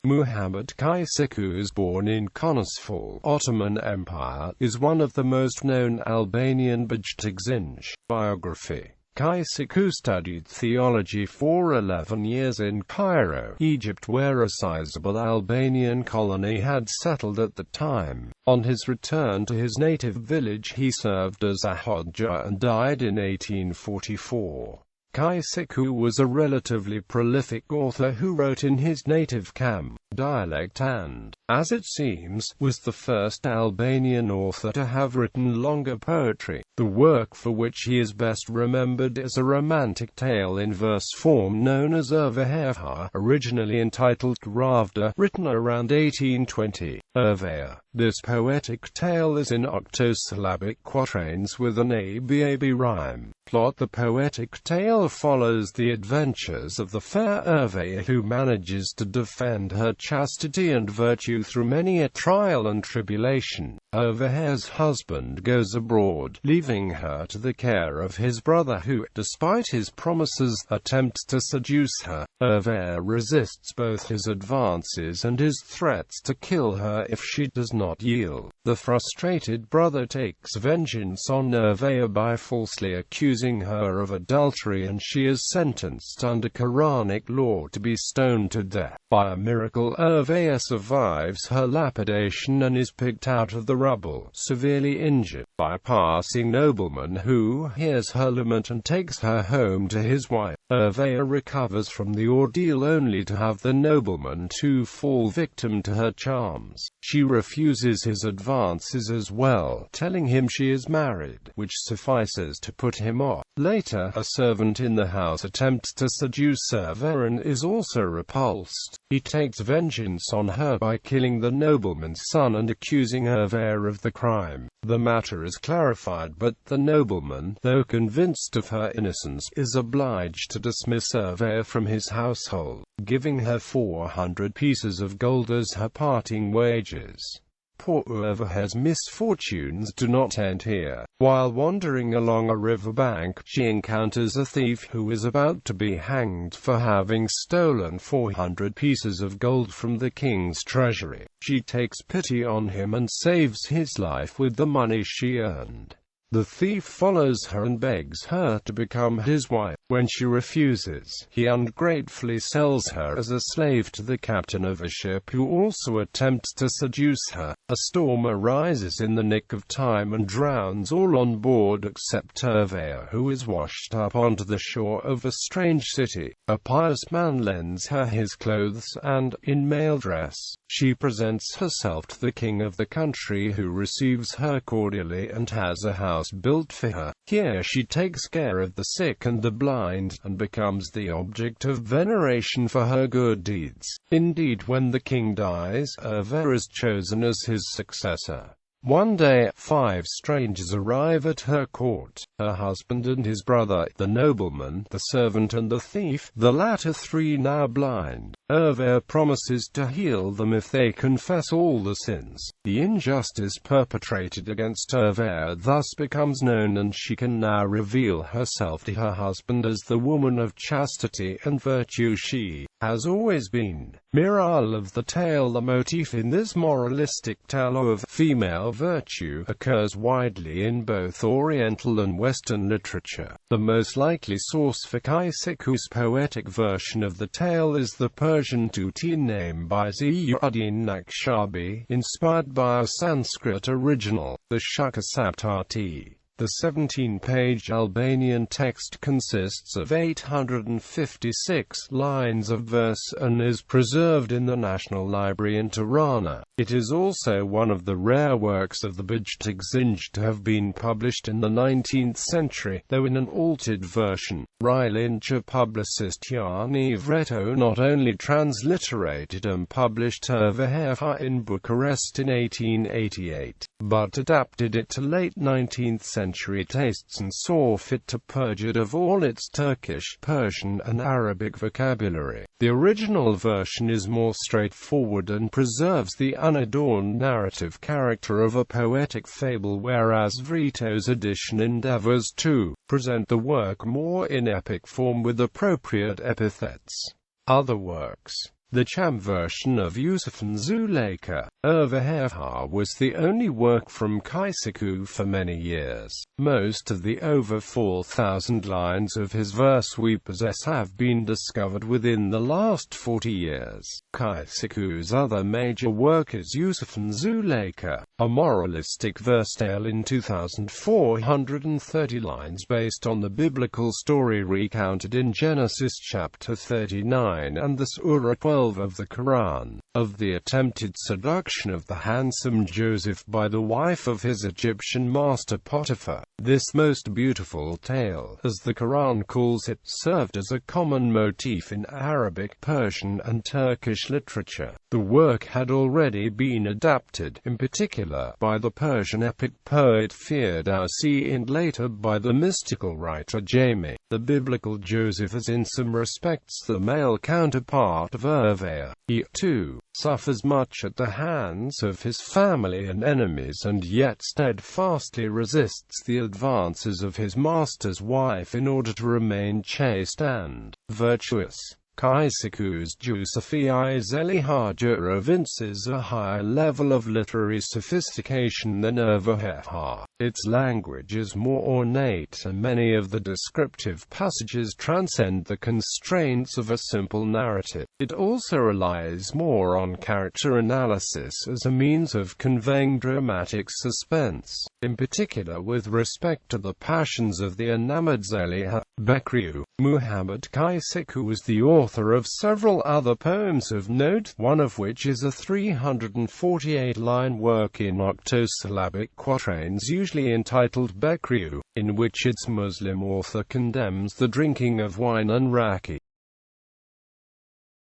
Muhamet Kyçyku is born in Konispol, Ottoman Empire, is one of the most known Albanian bejtexhinjs. Biography. Kyçyku studied theology for 11 years in Cairo, Egypt, where a sizable Albanian colony had settled at the time. On his return to his native village he served as a Hodja and died in 1844. Kyçyku was a relatively prolific author who wrote in his native Çami dialect and, as it seems, was the first Albanian author to have written longer poetry. The work for which he is best remembered is a romantic tale in verse form known as Ervaha, originally entitled Ravda, written around 1820. Ervaha. This poetic tale is in octosyllabic quatrains with an AB rhyme. Plot. The poetic tale follows the adventures of the fair Ervaha, who manages to defend her chastity and virtue through many a trial and tribulation. Ervaha's husband goes abroad, leaving her to the care of his brother who, despite his promises, attempts to seduce her. Ervaha resists both his advances and his threats to kill her if she does not yield. The frustrated brother takes vengeance on Ervaha by falsely accusing her of adultery, and she is sentenced under Quranic law to be stoned to death. By a miracle, Ervaha survives her lapidation and is picked out of the rubble, severely injured, by a passing nobleman who hears her lament and takes her home to his wife. Ervaha recovers from the ordeal only to have the nobleman to fall victim to her charms. She refuses his advances as well, telling him she is married, which suffices to put him off. Later, a servant in the house attempts to seduce Ervaha and is also repulsed. He takes vengeance on her by killing the nobleman's son and accusing Ervaha of the crime. The matter is clarified, but the nobleman, though convinced of her innocence, is obliged to dismiss Ervaha from his household, giving her 400 pieces of gold as her parting wages. Poor Ervaha's misfortunes do not end here. While wandering along a riverbank, she encounters a thief who is about to be hanged for having stolen 400 pieces of gold from the king's treasury. She takes pity on him and saves his life with the money she earned. The thief follows her and begs her to become his wife. When she refuses, he ungratefully sells her as a slave to the captain of a ship who also attempts to seduce her. A storm arises in the nick of time and drowns all on board except Ervaha, who is washed up onto the shore of a strange city. A pious man lends her his clothes and, in male dress, she presents herself to the king of the country, who receives her cordially and has a house built for her. Here she takes care of the sick and the blind, and becomes the object of veneration for her good deeds. Indeed, when the king dies, Ervaha is chosen as his successor. One day, 5 strangers arrive at her court: her husband and his brother, the nobleman, the servant and the thief, the latter 3 now blind. Ervaha promises to heal them if they confess all the sins. The injustice perpetrated against Ervaha thus becomes known, and she can now reveal herself to her husband as the woman of chastity and virtue she has always been. Moral of the tale: the motif in this moralistic tale of female virtue occurs widely in both Oriental and Western literature. The most likely source for Kyçyku's poetic version of the tale is the Persian Tuti name by Ziyuddin Naqshbandi, inspired by a Sanskrit original, the Shukasaptati. The 17-page Albanian text consists of 856 lines of verse and is preserved in the National Library in Tirana. It is also one of the rare works of the bejtexhinjs to have been published in the 19th century, though in an altered version. Rylincha publicist Çami Vreto not only transliterated and published Ervaha in Bucharest in 1888, but adapted it to late 19th century tastes and saw fit to purge it of all its Turkish, Persian and Arabic vocabulary. The original version is more straightforward and preserves the unadorned narrative character of a poetic fable, whereas Vreto's edition endeavors to present the work more in epic form with appropriate epithets. Other works. The Cham version of Yusuf and Zuleika Ervehefha was the only work from Kyçyku for many years. Most of the over 4,000 lines of his verse we possess have been discovered within the last 40 years. Kyçyku's other major work is Yusuf and Zuleika, a moralistic verse tale in 2,430 lines based on the biblical story recounted in Genesis chapter 39 and the Surah 12 of the Quran, of the attempted seduction of the handsome Joseph by the wife of his Egyptian master Potiphar. This most beautiful tale, as the Quran calls it, served as a common motif in Arabic, Persian, and Turkish literature. The work had already been adapted, in particular, by the Persian epic poet Firdausi and later by the mystical writer Çami. The biblical Joseph is in some respects the male counterpart of Ervehefha. He, too, suffers much at the hands of his family and enemies and yet steadfastly resists the advances of his master's wife in order to remain chaste and virtuous. Kyçyku's Jusufi Zelihaja evinces a higher level of literary sophistication than Ervehefha. Its language is more ornate and many of the descriptive passages transcend the constraints of a simple narrative. It also relies more on character analysis as a means of conveying dramatic suspense, in particular with respect to the passions of the enamored Zeliha. Bekriu. Muhamet Kyçyku was the author of several other poems of note, one of which is a 348-line work in octosyllabic quatrains usually entitled Bekriu, in which its Muslim author condemns the drinking of wine and raki.